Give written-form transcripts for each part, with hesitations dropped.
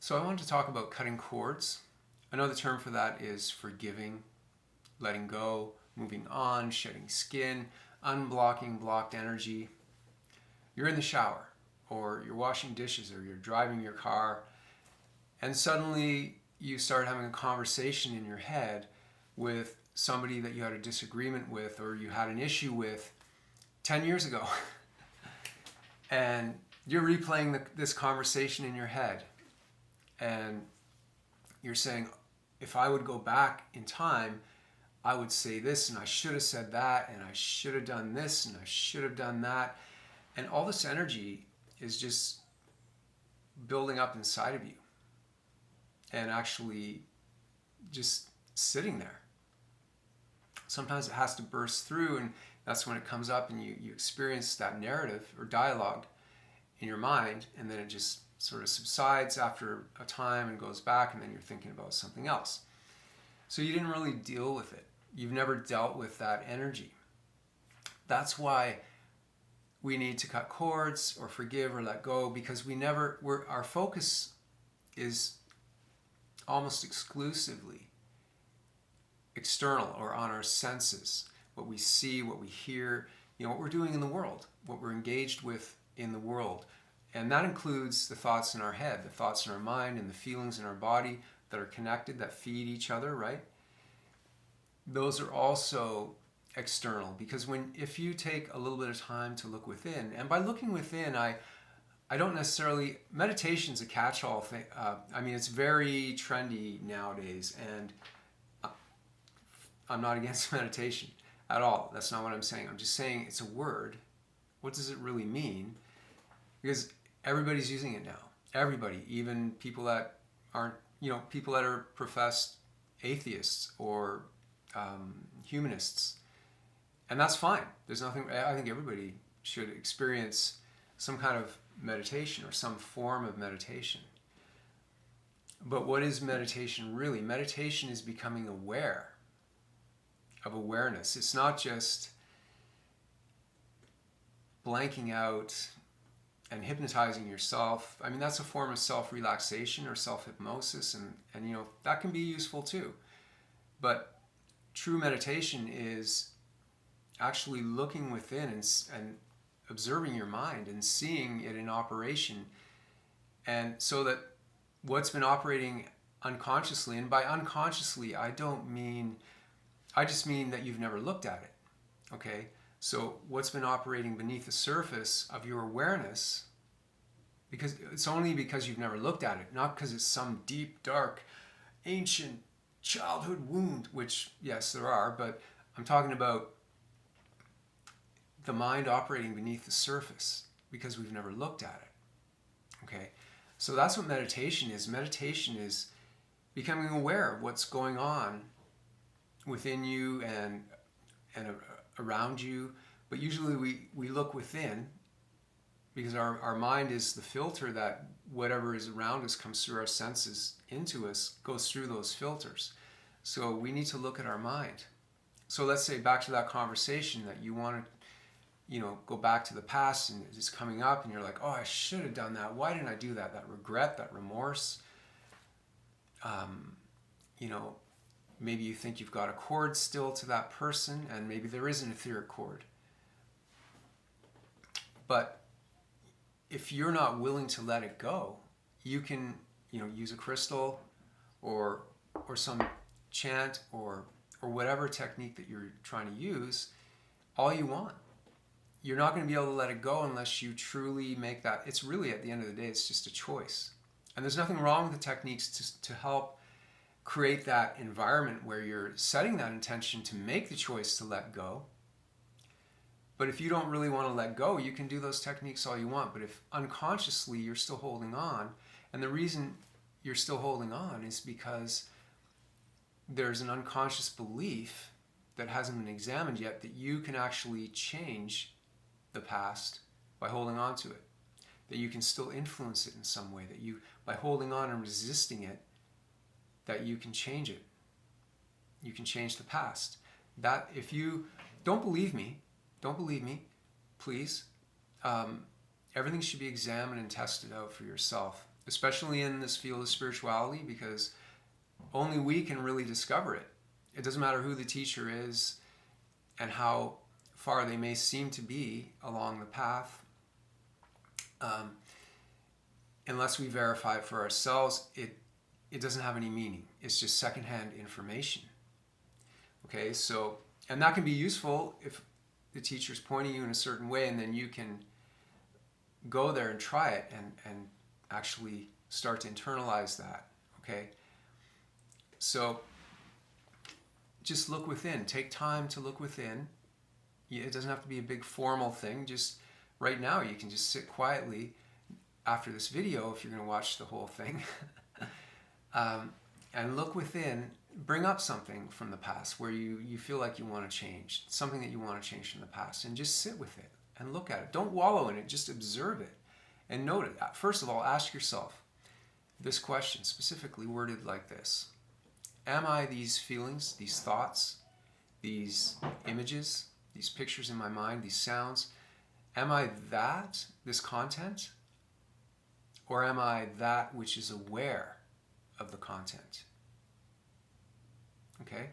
So I wanted to talk about cutting cords. Another term for that is forgiving, letting go, moving on, shedding skin, unblocking blocked energy. You're in the shower, or you're washing dishes, or you're driving your car, and suddenly you start having a conversation in your head with somebody that you had a disagreement with or you had an issue with 10 years ago. And you're replaying this conversation in your head. And you're saying, if I would go back in time, I would say this, and I should have said that, and I should have done this, and I should have done that. And all this energy is just building up inside of you and actually just sitting there. Sometimes it has to burst through, and that's when it comes up and you experience that narrative or dialogue in your mind, and then it just sort of subsides after a time and goes back, and then you're thinking about something else. So you didn't really deal with it. You've never dealt with that energy. That's why we need to cut cords or forgive or let go, because our focus is almost exclusively external or on our senses, what we see, what we hear, what we're doing in the world, what we're engaged with in the world. And that includes the thoughts in our head, the thoughts in our mind, and the feelings in our body that are connected, that feed each other, right? Those are also external, because if you take a little bit of time to look within, and by looking within, I don't necessarily, meditation's a catch-all thing. It's very trendy nowadays, and I'm not against meditation at all. That's not what I'm saying. I'm just saying it's a word. What does it really mean? Because everybody's using it now. Everybody, even people that aren't, people that are professed atheists or humanists. And that's fine. There's nothing, I think everybody should experience some kind of meditation or some form of meditation. But what is meditation really? Meditation is becoming aware of awareness. It's not just blanking out and hypnotizing yourself. That's a form of self-relaxation or self-hypnosis, and that can be useful too. But true meditation is actually looking within and observing your mind and seeing it in operation, and so that what's been operating unconsciously, and by unconsciously I just mean that you've never looked at it, okay? So what's been operating beneath the surface of your awareness, because it's only because you've never looked at it, not because it's some deep, dark, ancient childhood wound, which yes, there are, but I'm talking about the mind operating beneath the surface because we've never looked at it, okay? So that's what meditation is. Meditation is becoming aware of what's going on within you and around you, but usually we look within because our mind is the filter that whatever is around us comes through our senses into us, goes through those filters. So we need to look at our mind. So let's say back to that conversation that you want to, go back to the past, and it's coming up and you're like, oh, I should have done that. Why didn't I do that? That regret, that remorse. Maybe you think you've got a cord still to that person, and maybe there is an etheric cord. But if you're not willing to let it go, you can, use a crystal or some chant or whatever technique that you're trying to use, all you want. You're not going to be able to let it go unless you truly make that. It's really, at the end of the day, it's just a choice. And there's nothing wrong with the techniques to help create that environment where you're setting that intention to make the choice to let go. But if you don't really want to let go, you can do those techniques all you want. But if unconsciously you're still holding on, and the reason you're still holding on is because there's an unconscious belief that hasn't been examined yet that you can actually change the past by holding on to it. That you can still influence it in some way. That you, by holding on and resisting it, that you can change it. You can change the past. That if you don't believe me, please. Everything should be examined and tested out for yourself. especially in this field of spirituality, because only we can really discover it. It doesn't matter who the teacher is and how far they may seem to be along the path. Unless we verify it for ourselves, it doesn't have any meaning. It's just secondhand information. Okay, so, and that can be useful if the teacher's pointing you in a certain way, and then you can go there and try it and actually start to internalize that. Okay, so just look within. Take time to look within. It doesn't have to be a big formal thing. Just right now, you can just sit quietly after this video, if you're going to watch the whole thing, and look within. Bring up something from the past where you feel like you want to change, something that you want to change from the past, and just sit with it and look at it. Don't wallow in it, just observe it and note it. First of all, ask yourself this question, specifically worded like this: am I these feelings, these thoughts, these images, these pictures in my mind, these sounds? Am I that, this content? Or am I that which is aware of the content? Okay?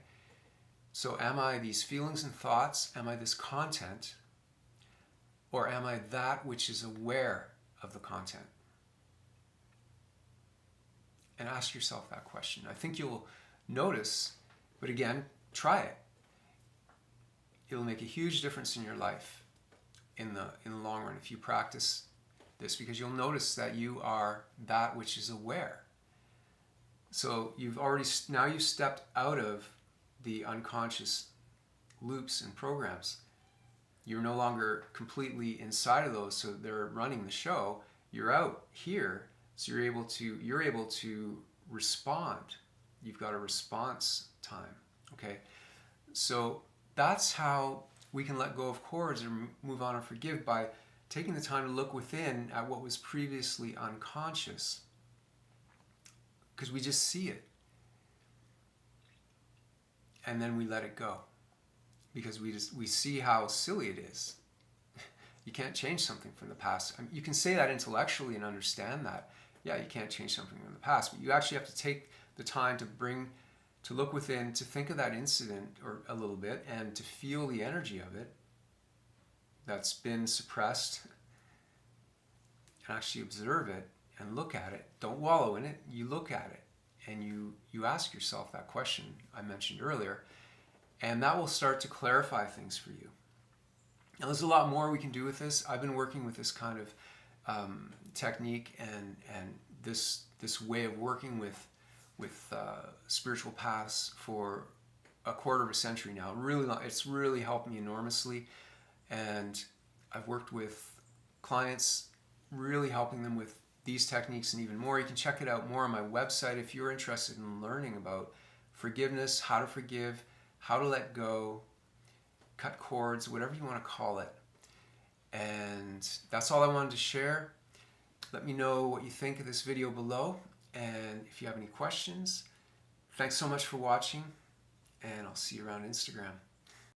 So am I these feelings and thoughts? Am I this content? Or am I that which is aware of the content? And ask yourself that question. I think you'll notice, but again, try it. It'll make a huge difference in your life in the long run if you practice this, because you'll notice that you are that which is aware. So you've stepped out of the unconscious loops and programs. You're no longer completely inside of those, so they're running the show. You're out here, so you're able to respond. You've got a response time. Okay, so that's how we can let go of cords or move on and forgive, by taking the time to look within at what was previously unconscious, because we just see it, and then we let it go, because we see how silly it is. You can't change something from the past. I mean, you can say that intellectually and understand that, yeah, you can't change something from the past, but you actually have to take the time to look within, to think of that incident or a little bit, and to feel the energy of it that's been suppressed, and actually observe it and look at it. Don't wallow in it. You look at it and you ask yourself that question I mentioned earlier, and that will start to clarify things for you. Now, there's a lot more we can do with this. I've been working with this kind of technique and this way of working with spiritual paths for a quarter of a century now. It's really helped me enormously, and I've worked with clients, really helping them with these techniques and even more. You can check it out more on my website if you're interested in learning about forgiveness, how to forgive, how to let go, cut cords, whatever you want to call it. And that's all I wanted to share. Let me know what you think of this video below, and if you have any questions. Thanks so much for watching, and I'll see you around Instagram.